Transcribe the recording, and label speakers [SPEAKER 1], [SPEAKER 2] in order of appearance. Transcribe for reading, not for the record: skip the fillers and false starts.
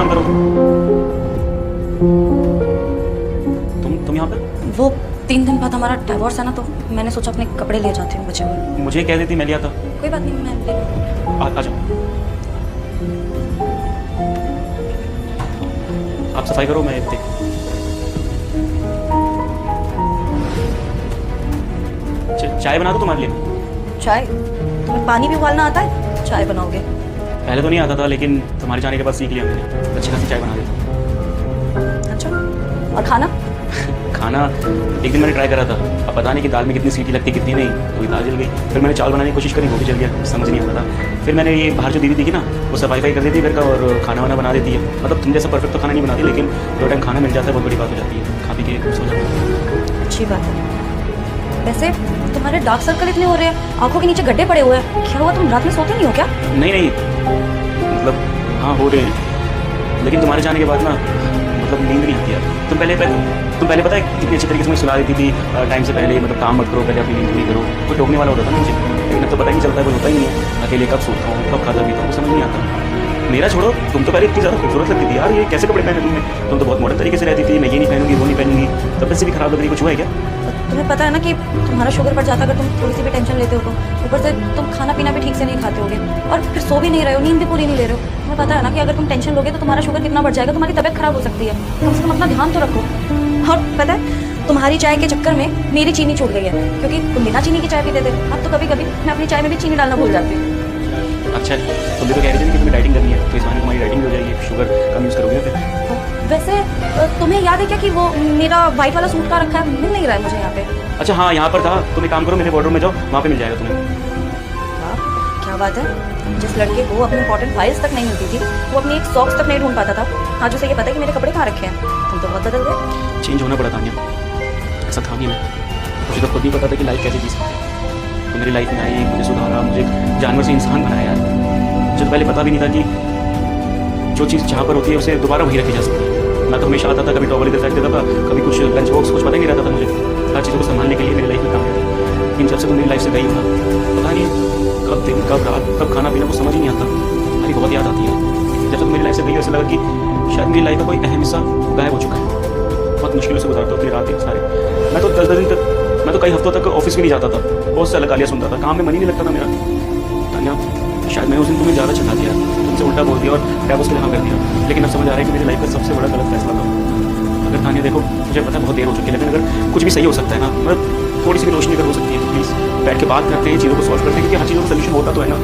[SPEAKER 1] काम करो। तुम यहाँ पे?
[SPEAKER 2] वो 3 दिन बाद हमारा डिवोर्स है ना, तो मैंने सोचा अपने कपड़े ले जाती हूँ बचे हुए।
[SPEAKER 1] मुझे कह देती, मैं ले आता।
[SPEAKER 2] कोई बात नहीं, मैं ले लूँ।
[SPEAKER 1] आ जाओ। आप सफाई करो, मैं देख। चाय बना दो तुम्हारे लिए।
[SPEAKER 2] चाय? तुम्हें पानी भी उबालना आता है? चाय बनाओगे?
[SPEAKER 1] पहले तो नहीं आता था, लेकिन तुम्हारे जाने के बाद सीख लिया मैंने। अच्छी खासी चाय बना देता।
[SPEAKER 2] अच्छा, और खाना?
[SPEAKER 1] खाना एक दिन मैंने ट्राई करा था। अब पता नहीं कि दाल में कितनी सीटी लगती कितनी नहीं, तो दाल जल गई। फिर मैंने चावल बनाने की कोशिश करी, वो भी जल गया, समझ नहीं आता था। फिर मैंने ये बाहर जो दीदी दिखी ना, वो सफाई कर देती है घर का और खाना वाना बना देती है। मतलब तुम जैसा परफेक्ट तो खाना नहीं बनाती, लेकिन 2 टाइम खाना मिल जाता है, बहुत बड़ी बात हो जाती है। खा पी के सो जाता है।
[SPEAKER 2] अच्छी बात है। वैसे तुम्हारे डार्क सर्कल इतने हो रहे हैं, आंखों के नीचे गड्ढे पड़े हुए हैं, क्या हुआ, तुम रात में सोते नहीं हो क्या?
[SPEAKER 1] नहीं, मतलब हाँ हो रहे हैं, लेकिन तुम्हारे जाने के बाद ना मतलब नींद नहीं आती यार। तुम पहले पता है कितनी अच्छी तरीके से मुझे सुला देती थी टाइम से पहले, मतलब काम मत करो, पहले अपनी नींद पूरी करो। कोई टोकने वाला होता था ना मुझे, लेकिन अब तो पता ही नहीं चलता है, कोई होता ही नहीं है। अकेले कब सोता हूँ, कब खाता पीता हूँ, समझ नहीं आता। मेरा छोड़ो, तुम तो पहले इतनी ज़्यादा खूबसूरत लगती थी यार, ये कैसे कपड़े पहने तुमने? तुम तो बहुत मॉडर्न तरीके से रहती थी, मैं ये नहीं पहनूंगी, वो नहीं पहनूंगी, तब से भी खराब लग रही। कुछ हुआ है क्या?
[SPEAKER 2] तुम्हें पता है ना कि तुम्हारा शुगर बढ़ जाता अगर तुम थोड़ी सी भी टेंशन लेते हो तो। ऊपर से तुम खाना पीना भी ठीक से नहीं खाते होगे और फिर सो भी नहीं रहे हो, नींद भी पूरी नहीं ले रहे हो। तुम्हें पता है ना कि अगर तुम टेंशन लोगे तो तुम्हारा शुगर कितना बढ़ जाएगा, तुम्हारी तबीयत खराब हो सकती है। कम से कम अपना ध्यान तो रखो। और पता है, तुम्हारी चाय के चक्कर में मेरी चीनी छूट गई है, क्योंकि तुम बिना चीनी की चाय पीते थे। अब तो कभी कभी मैं अपनी चाय में भी चीनी डालना भूल जाती हूँ।
[SPEAKER 1] अच्छा, तुम भी तो कह रही थी कि तुम्हें डाइटिंग करनी है, तो इस बहाने तुम्हारी डाइटिंग हो जाएगी, शुगर कम यूज़ करोगे फिर।
[SPEAKER 2] वैसे तुम्हें याद है क्या कि वो मेरा वाइट वाला सूट का रखा है, मिल नहीं रहा है मुझे यहाँ पे।
[SPEAKER 1] अच्छा हाँ, यहाँ पर था। तुम एक काम करो, मेरे वार्डरोब में जाओ, वहाँ पे मिल जाएगा तुम्हें।
[SPEAKER 2] वाह, क्या बात है। जिस लड़के को अपनी इंपॉर्टेंट फाइल्स तक नहीं मिलती थी, वो अपनी एक सॉक्स तक नहीं ढूंढ पाता था, आज उसे ये पता है कि मेरे कपड़े कहाँ रखे हैं। तुम तो बहुत बदल गए।
[SPEAKER 1] चेंज होना पड़ा तानिया, ऐसा था नहीं मैं। मुझे तो खुद नहीं पता था कि लाइफ कैसे जी सकती है। तो मेरी लाइफ में आई, मुझे सुधारा, मुझे जानवर से इंसान बनाया यार। मुझे तो पहले पता भी नहीं था कि जो चीज़ जहाँ पर होती है उसे दोबारा वहीं रखी जा सकती है। मैं तो हमेशा आता था, कभी टॉवल इधर फेंक देता था, कभी कुछ लंच बॉक्स, कुछ पता ही नहीं रहता था मुझे। हर चीज़ों को संभालने के लिए मेरी लाइफ में काम करता। लेकिन जब से तुम मेरी लाइफ से गई हो ना, पता नहीं कब दिन कब रात कब खाना पीना कुछ समझ ही नहीं आता। तुम्हारी बहुत याद आती है। जब से तुम मेरी लाइफ से गई हो, ऐसा लगा कि शायद मेरी लाइफ का कोई अहम हिस्सा गायब हो चुका है। बहुत मुश्किलों से गुजारता हूँ अपनी रात सारे। मैं तो 10 दिन तक, मैं तो कई हफ्तों तक ऑफिस भी नहीं जाता था, बहुत सारा गालियाँ सुनता था, काम में मन ही नहीं लगता था मेरा। तानिया, शायद मैं उस दिन तुम्हें ज़्यादा चढ़ा दिया, तुमसे उल्टा बोल दिया और डाइवोर्स के लिए हाँ कर दिया। लेकिन अब समझ आ रहा है कि मेरी लाइफ का सबसे बड़ा गलत फैसला था। अगर तानिया देखो, मुझे पता है बहुत देर हो चुकी है, लेकिन अगर कुछ भी सही हो सकता है ना, मतलब थोड़ी सी भी रोशनी अगर हो सकती है, प्लीज़ बैठ के बात करते हैं, चीज़ों को सॉल्व करते हैं, क्योंकि हर चीज़ों का सलूशन होता तो है ना।